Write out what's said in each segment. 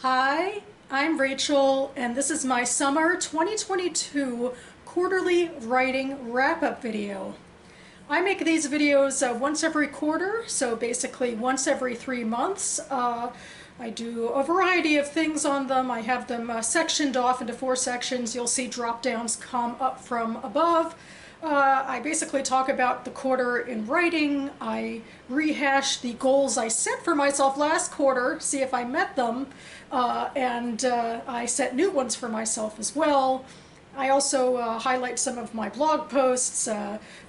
Hi, I'm Rachel, and this is my summer 2022 quarterly writing wrap-up video. I make these videos once every quarter, so basically once every 3 months. I do a variety of things on them. I have them sectioned off into 4 sections. You'll see drop-downs come up from above. I basically talk about the quarter in writing. I rehash the goals I set for myself last quarter, see if I met them, and I set new ones for myself as well. I also highlight some of my blog posts.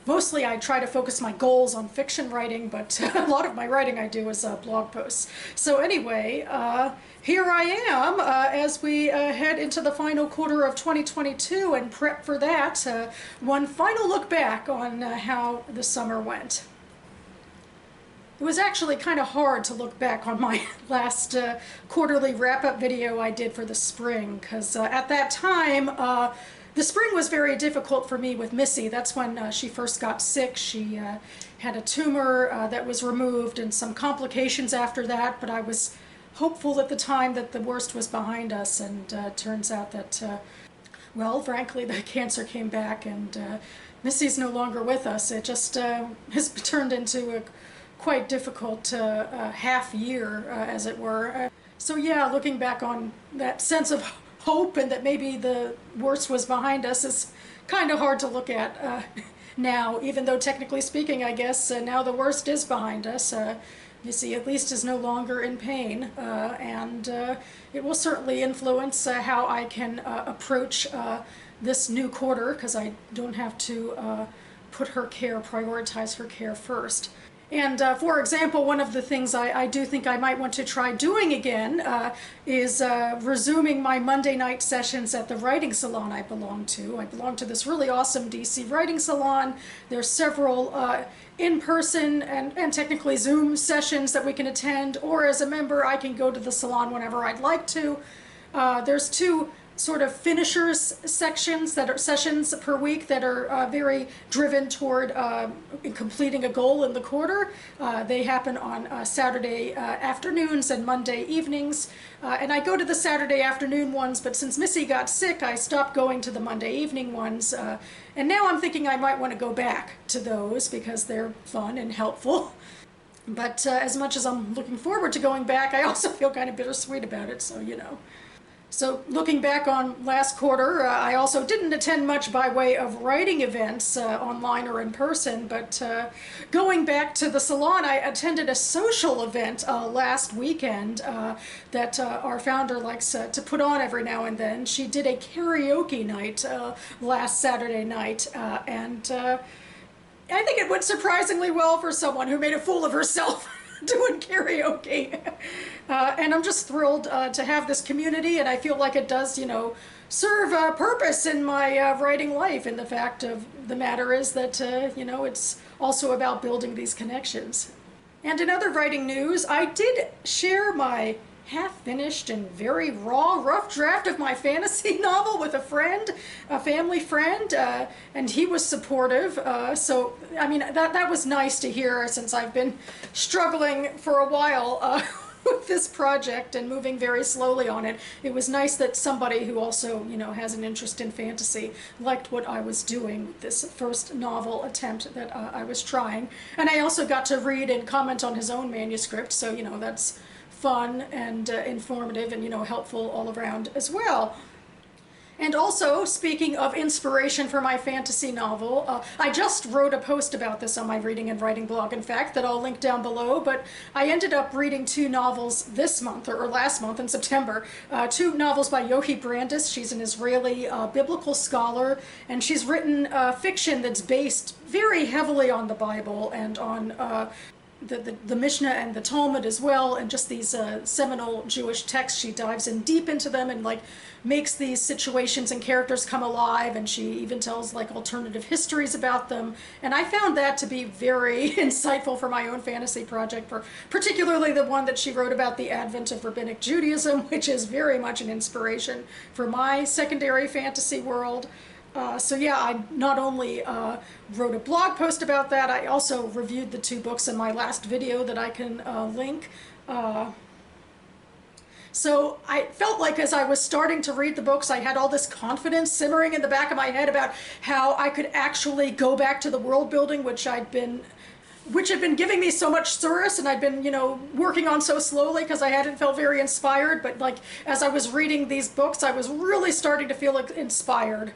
Mostly I try to focus my goals on fiction writing, but a lot of my writing I do is blog posts. So anyway, here I am as we head into the final quarter of 2022 and prep for that. One final look back on how the summer went. It was actually kind of hard to look back on my last quarterly wrap-up video I did for the spring, because at that time, the spring was very difficult for me with Missy. That's when she first got sick. She had a tumor that was removed and some complications after that, but I was hopeful at the time that the worst was behind us, and turns out that, well, frankly, the cancer came back and Missy's no longer with us. It just has turned into a quite difficult half year, as it were. So yeah, looking back on that sense of hope and that maybe the worst was behind us is kind of hard to look at now, even though technically speaking, I guess now the worst is behind us. Missy at least is no longer in pain, and it will certainly influence how I can approach this new quarter, because I don't have to prioritize her care first. And for example, one of the things I do think I might want to try doing again is resuming my Monday night sessions at the Writing Salon I belong to. I belong to this really awesome DC Writing Salon. There's several in-person and technically Zoom sessions that we can attend, or as a member I can go to the salon whenever I'd like to. There's 2 sort of finishers sessions per week that are very driven toward completing a goal in the quarter. They happen on Saturday afternoons and Monday evenings, and I go to the Saturday afternoon ones, but since Missy got sick I stopped going to the Monday evening ones, and now I'm thinking I might want to go back to those because they're fun and helpful. But as much as I'm looking forward to going back, I also feel kind of bittersweet about it, so you know. So looking back on last quarter, I also didn't attend much by way of writing events online or in person, but going back to the salon, I attended a social event last weekend that our founder likes to put on every now and then. She did a karaoke night last Saturday night, and I think it went surprisingly well for someone who made a fool of herself doing karaoke. And I'm just thrilled to have this community, and I feel like it does, you know, serve a purpose in my writing life. And the fact of the matter is that, you know, it's also about building these connections. And in other writing news, I did share my half-finished and very raw, rough draft of my fantasy novel with a friend, a family friend, and he was supportive. So, I mean, that was nice to hear, since I've been struggling for a while with this project and moving very slowly on it. It was nice that somebody who also, you know, has an interest in fantasy liked what I was doing with this first novel attempt that I was trying. And I also got to read and comment on his own manuscript, so, you know, that's fun and informative and, you know, helpful all around as well. And also, speaking of inspiration for my fantasy novel, I just wrote a post about this on my Reading and Writing blog, in fact, that I'll link down below, but I ended up reading 2 novels this month, or last month in September. 2 novels by Yochi Brandis. She's an Israeli biblical scholar, and she's written fiction that's based very heavily on the Bible and on the Mishnah and the Talmud as well, and just these seminal Jewish texts. She dives in deep into them and like makes these situations and characters come alive, and she even tells like alternative histories about them. And I found that to be very insightful for my own fantasy project, for particularly the one that she wrote about the advent of Rabbinic Judaism, which is very much an inspiration for my secondary fantasy world. So yeah, I not only wrote a blog post about that, I also reviewed the 2 books in my last video that I can link. So I felt like as I was starting to read the books, I had all this confidence simmering in the back of my head about how I could actually go back to the world building, which had been giving me so much solace, and I'd been, working on so slowly because I hadn't felt very inspired. But like as I was reading these books, I was really starting to feel inspired.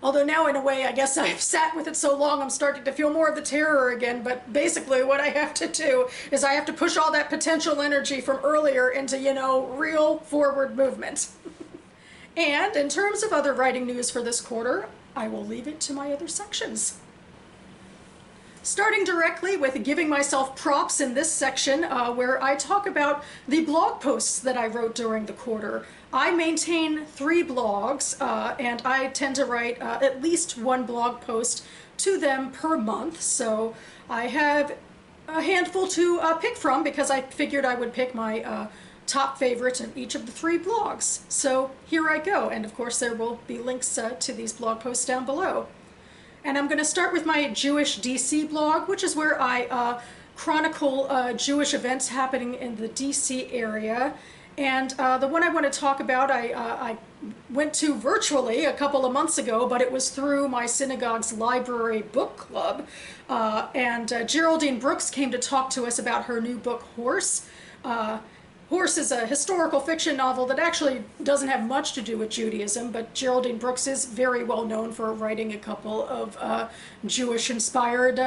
Although now, in a way, I guess I've sat with it so long, I'm starting to feel more of the terror again. But basically, what I have to do is I have to push all that potential energy from earlier into, real forward movement. And in terms of other writing news for this quarter, I will leave it to my other sections. Starting directly with giving myself props in this section, where I talk about the blog posts that I wrote during the quarter. I maintain 3 blogs, and I tend to write at least 1 blog post to them per month. So I have a handful to pick from because I figured I would pick my top favorites in each of the 3 blogs. So here I go, and of course there will be links to these blog posts down below. And I'm going to start with my Jewish DC blog, which is where I chronicle Jewish events happening in the DC area. And the one I want to talk about, I went to virtually a couple of months ago, but it was through my synagogue's library book club. And Geraldine Brooks came to talk to us about her new book, Horse. Horse is a historical fiction novel that actually doesn't have much to do with Judaism, but Geraldine Brooks is very well known for writing a couple of Jewish-inspired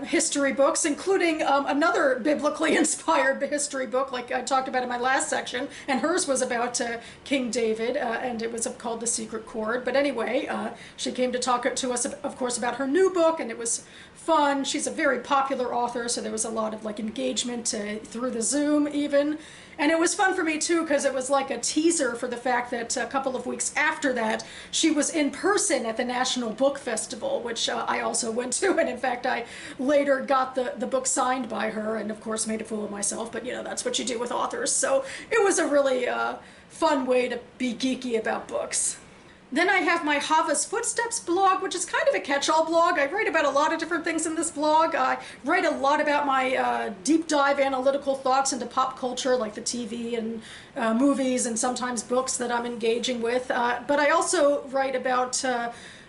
history books, including another biblically inspired history book like I talked about in my last section, and hers was about King David, and it was called The Secret Chord. But anyway, she came to talk to us, of course, about her new book, and it was fun. She's a very popular author, so there was a lot of engagement through the Zoom even. And it was fun for me too, because it was like a teaser for the fact that a couple of weeks after that, she was in person at the National Book Festival, which I also went to. And in fact, I later got the book signed by her and of course made a fool of myself. But that's what you do with authors. So it was a really fun way to be geeky about books. Then I have my Hava's Footsteps blog, which is kind of a catch-all blog. I write about a lot of different things in this blog. I write a lot about my deep dive analytical thoughts into pop culture, like the TV and movies and sometimes books that I'm engaging with. But I also write about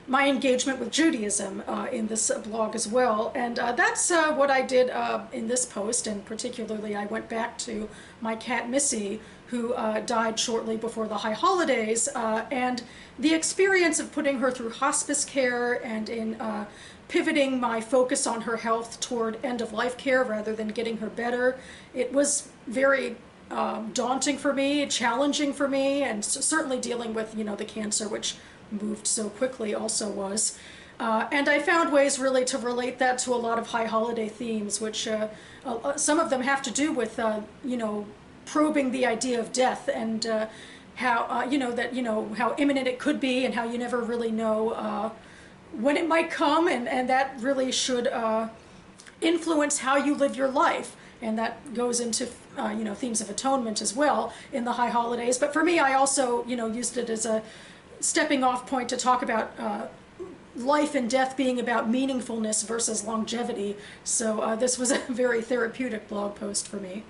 my engagement with Judaism in this blog as well. And that's what I did in this post, and particularly I went back to my cat Missy, who died shortly before the high holidays, and the experience of putting her through hospice care and in pivoting my focus on her health toward end-of-life care rather than getting her better. It was very daunting for me, challenging for me, and certainly dealing with, the cancer, which moved so quickly, also was. And I found ways really to relate that to a lot of high holiday themes, which some of them have to do with, probing the idea of death and how how imminent it could be and how you never really know when it might come, and that really should influence how you live your life. And that goes into themes of atonement as well in the high holidays. But for me, I also used it as a stepping off point to talk about life and death being about meaningfulness versus longevity. So this was a very therapeutic blog post for me.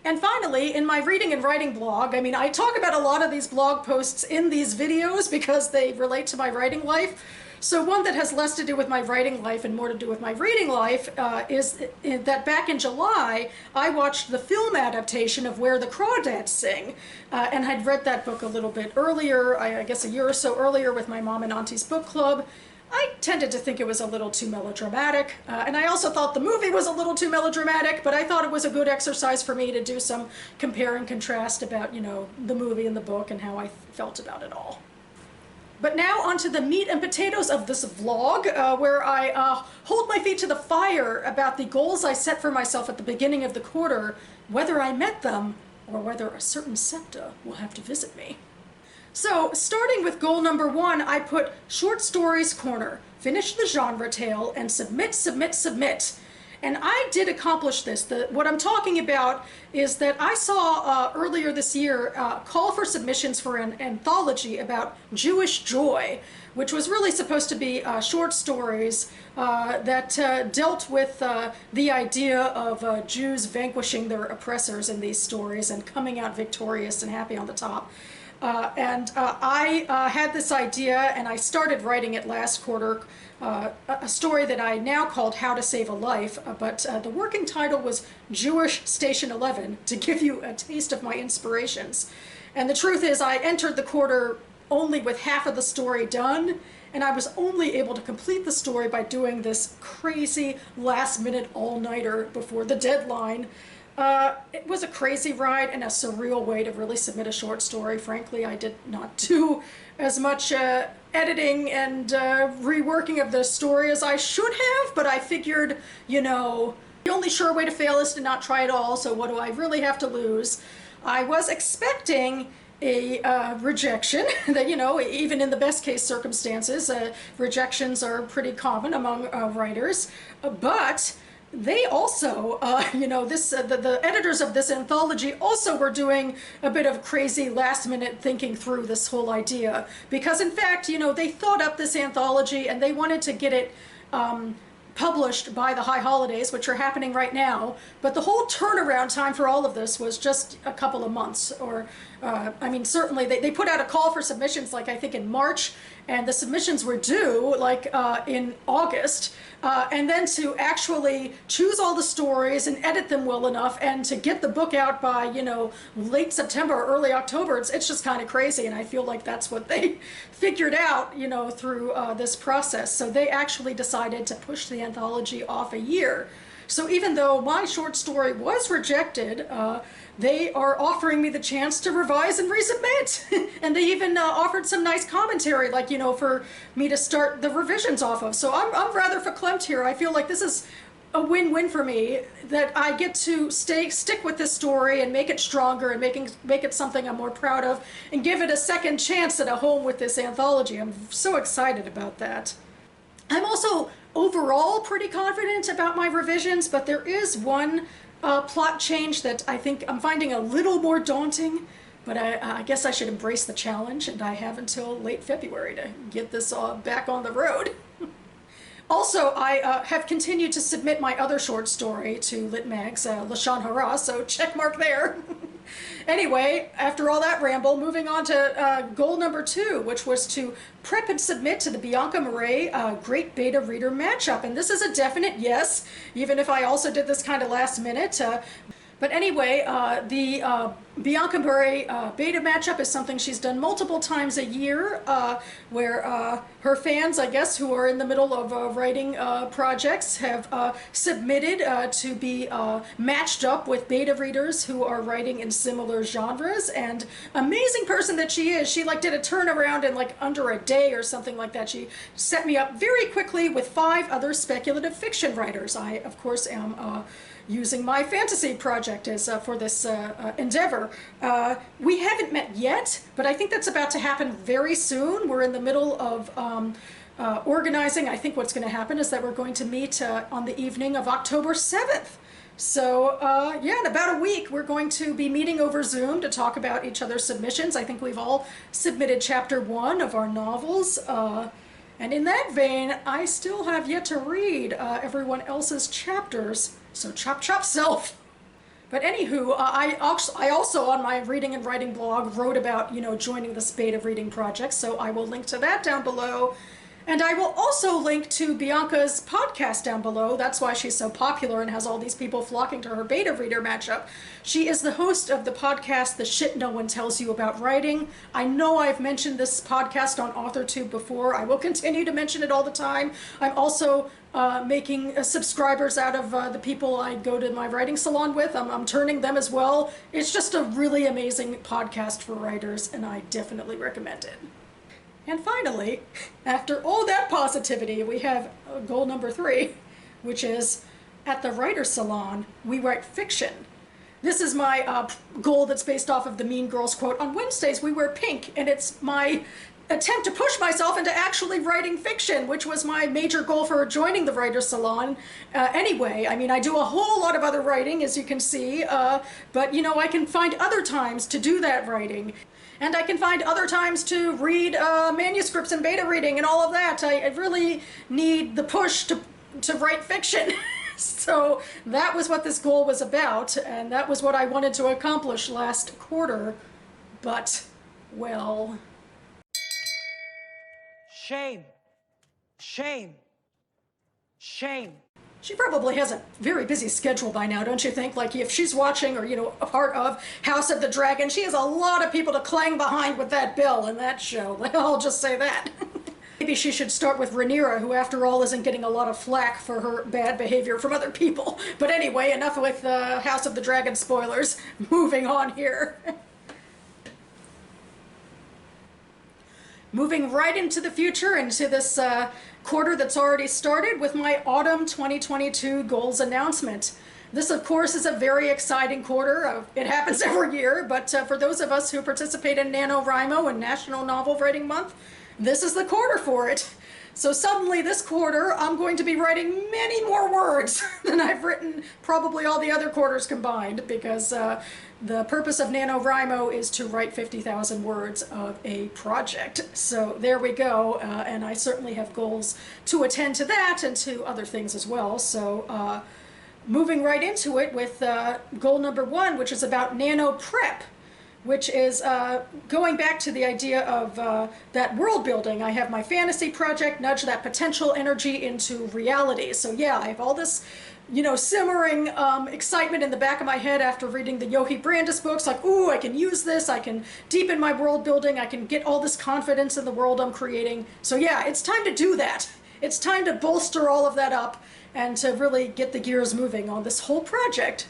And finally, in my reading and writing blog, I talk about a lot of these blog posts in these videos because they relate to my writing life. So one that has less to do with my writing life and more to do with my reading life is that back in July, I watched the film adaptation of Where the Crawdads Sing. And I'd read that book a little bit earlier, I guess a year or so earlier with my mom and auntie's book club. I tended to think it was a little too melodramatic, and I also thought the movie was a little too melodramatic, but I thought it was a good exercise for me to do some compare and contrast about, the movie and the book and how I felt about it all. But now onto the meat and potatoes of this vlog, where I hold my feet to the fire about the goals I set for myself at the beginning of the quarter, whether I met them or whether a certain septa will have to visit me. So, starting with goal number 1, I put Short Stories Corner, finish the genre tale, and submit, submit, submit. And I did accomplish this. What I'm talking about is that I saw earlier this year a call for submissions for an anthology about Jewish joy, which was really supposed to be short stories that dealt with the idea of Jews vanquishing their oppressors in these stories and coming out victorious and happy on the top. I had this idea, and I started writing it last quarter, a story that I now called How to Save a Life, but the working title was Jewish Station 11, to give you a taste of my inspirations. And the truth is, I entered the quarter only with half of the story done, and I was only able to complete the story by doing this crazy last-minute all-nighter before the deadline. It was a crazy ride and a surreal way to really submit a short story. Frankly, I did not do as much editing and reworking of the story as I should have, but I figured, you know, the only sure way to fail is to not try at all, so what do I really have to lose? I was expecting a rejection that, you know, even in the best case circumstances, rejections are pretty common among writers, but they also, you know, the editors of this anthology also were doing a bit of crazy last-minute thinking through this whole idea. Because, in fact, you know, they thought up this anthology and they wanted to get it published by the high holidays, which are happening right now. But the whole turnaround time for all of this was just a couple of months. Or, I mean, certainly they put out a call for submissions, like I think in March, and the submissions were due like in August. And then to actually choose all the stories and edit them well enough and to get the book out by, you know, late September or early October, it's just kind of crazy. And I feel like that's what they figured out, you know, through this process. So they actually decided to push the anthology off a year. So even though my short story was rejected, they are offering me the chance to revise and resubmit. And they even offered some nice commentary, like, you know, for me to start the revisions off of. So I'm rather verklempt here. I feel like this is a win-win for me, that I get to stick with this story and make it stronger and make it something I'm more proud of and give it a second chance at a home with this anthology. I'm so excited about that. I'm also overall pretty confident about my revisions, but there is one plot change that I think I'm finding a little more daunting, but I guess I should embrace the challenge, and I have until late February to get this back on the road. Also, I have continued to submit my other short story to LitMag's Lashon Hara, so check mark there. Anyway, after all that ramble, moving on to goal number 2, which was to prep and submit to the Bianca Murray Great Beta Reader Matchup. And this is a definite yes, even if I also did this kind of last minute. But anyway, the Bianca Murray beta matchup is something she's done multiple times a year, where her fans, I guess, who are in the middle of writing projects, have submitted to be matched up with beta readers who are writing in similar genres. And amazing person that she is, she like did a turnaround in like under a day or something like that. She set me up very quickly with 5 other speculative fiction writers. I, of course, am using my fantasy project as for this endeavor. We haven't met yet, but I think that's about to happen very soon. We're in the middle of organizing. I think what's going to happen is that we're going to meet on the evening of October 7th. So yeah, in about a week, we're going to be meeting over Zoom to talk about each other's submissions. I think we've all submitted chapter 1 of our novels. And in that vein, I still have yet to read everyone else's chapters. So chop chop self. But anywho, I also on my reading and writing blog wrote about, you know, joining this beta reading project, so I will link to that down below. And I will also link to Bianca's podcast down below. That's why she's so popular and has all these people flocking to her beta reader matchup. She is the host of the podcast, The Shit No One Tells You About Writing. I know I've mentioned this podcast on AuthorTube before. I will continue to mention it all the time. I'm also making subscribers out of the people I go to my writing salon with. I'm turning them as well. It's just a really amazing podcast for writers, and I definitely recommend it. And finally, after all that positivity, we have goal number 3, which is, at the Writers Salon, we write fiction. This is my goal that's based off of the Mean Girls quote, "On Wednesdays we wear pink," and it's my attempt to push myself into actually writing fiction, which was my major goal for joining the Writers Salon. Anyway, I mean, I do a whole lot of other writing, as you can see, but you know, I can find other times to do that writing. And I can find other times to read manuscripts and beta reading and all of that. I really need the push to write fiction. So that was what this goal was about, and that was what I wanted to accomplish last quarter. But, well... Shame. Shame. Shame. She probably has a very busy schedule by now, don't you think? Like, if she's watching or, you know, a part of House of the Dragon, she has a lot of people to clang behind with that bill in that show. I'll just say that. Maybe she should start with Rhaenyra, who after all isn't getting a lot of flack for her bad behavior from other people. But anyway, enough with House of the Dragon spoilers. Moving on here. Moving right into the future, into this quarter that's already started with my autumn 2022 goals announcement. This, of course, is a very exciting quarter. It happens every year, but for those of us who participate in NaNoWriMo and National Novel Writing Month, this is the quarter for it. So suddenly this quarter, I'm going to be writing many more words than I've written probably all the other quarters combined, because the purpose of NaNoWriMo is to write 50,000 words of a project. So there we go, and I certainly have goals to attend to that and to other things as well. So moving right into it with goal number 1, which is about nano prep, which is going back to the idea of that world building. I have my fantasy project, nudge that potential energy into reality. So yeah, I have all this, you know, simmering excitement in the back of my head after reading the Yogi Brandis books, like, ooh, I can use this, I can deepen my world building, I can get all this confidence in the world I'm creating. So yeah, it's time to do that. It's time to bolster all of that up and to really get the gears moving on this whole project.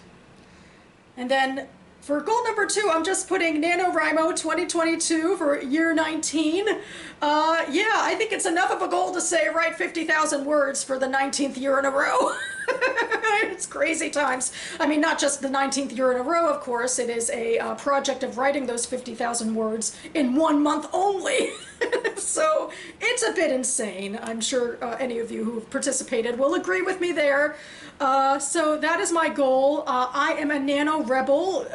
And then for goal number 2, I'm just putting NaNoWriMo 2022 for year 19. Yeah, I think it's enough of a goal to say write 50,000 words for the 19th year in a row. It's crazy times. I mean, not just the 19th year in a row, of course. It is a project of writing those 50,000 words in 1 month only. So it's a bit insane. I'm sure any of you who have participated will agree with me there. So that is my goal. I am a nano rebel.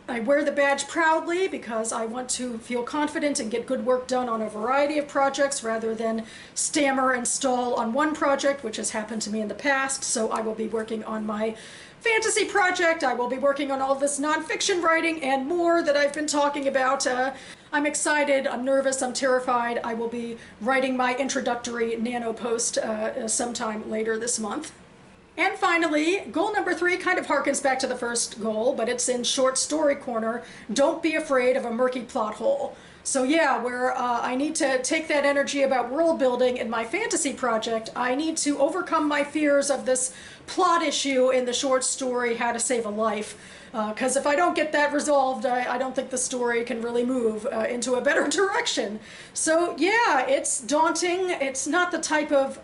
I wear the badge proudly because I want to feel confident and get good work done on a variety of projects rather than stammer and stall on one project, which has happened to me in the past. So I will be working on my fantasy project. I will be working on all this nonfiction writing and more that I've been talking about. I'm excited, I'm nervous, I'm terrified. I will be writing my introductory nano post sometime later this month. And finally, goal number 3 kind of harkens back to the first goal, but it's in short story corner. Don't be afraid of a murky plot hole. So yeah, where I need to take that energy about world building in my fantasy project, I need to overcome my fears of this plot issue in the short story, How to Save a Life. Because if I don't get that resolved, I don't think the story can really move into a better direction. So yeah, it's daunting. It's not the type of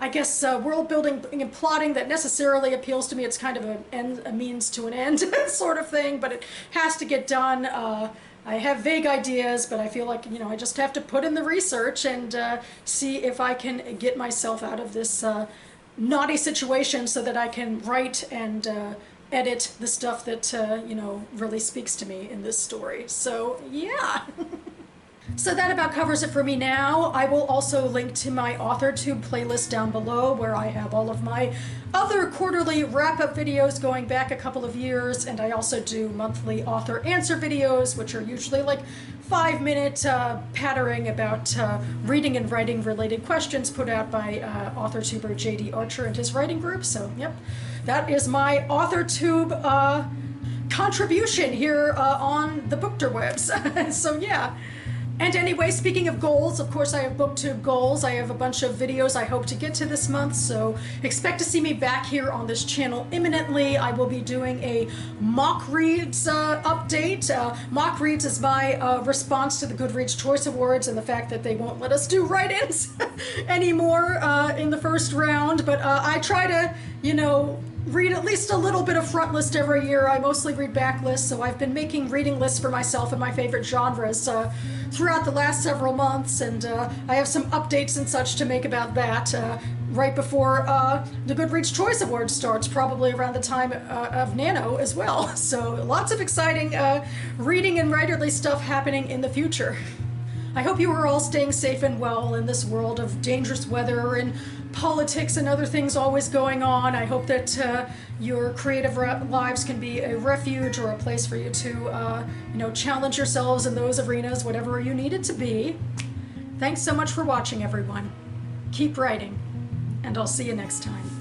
I guess world building and plotting that necessarily appeals to me. It's kind of a means to an end sort of thing, but it has to get done. I have vague ideas, but I feel like, you know, I just have to put in the research and see if I can get myself out of this naughty situation so that I can write and edit the stuff that, you know, really speaks to me in this story. So, yeah. So that about covers it for me now. I will also link to my AuthorTube playlist down below where I have all of my other quarterly wrap-up videos going back a couple of years, and I also do monthly author answer videos, which are usually like 5-minute pattering about reading and writing related questions put out by AuthorTuber JD Archer and his writing group. So, yep, that is my AuthorTube contribution here on the bookterwebs. So, yeah. And anyway, speaking of goals, of course I have BookTube goals. I have a bunch of videos I hope to get to this month, so expect to see me back here on this channel imminently. I will be doing a mock reads update. Mock reads is my response to the Goodreads Choice Awards and the fact that they won't let us do write-ins anymore in the first round, but I try to, you know, read at least a little bit of front list every year. I mostly read back lists, so I've been making reading lists for myself and my favorite genres throughout the last several months, and I have some updates and such to make about that right before the Goodreads Choice Award starts, probably around the time of Nano as well. So lots of exciting reading and writerly stuff happening in the future. I hope you are all staying safe and well in this world of dangerous weather and politics and other things always going on. I hope that your creative lives can be a refuge or a place for you to, challenge yourselves in those arenas, whatever you need it to be. Thanks so much for watching, everyone. Keep writing, and I'll see you next time.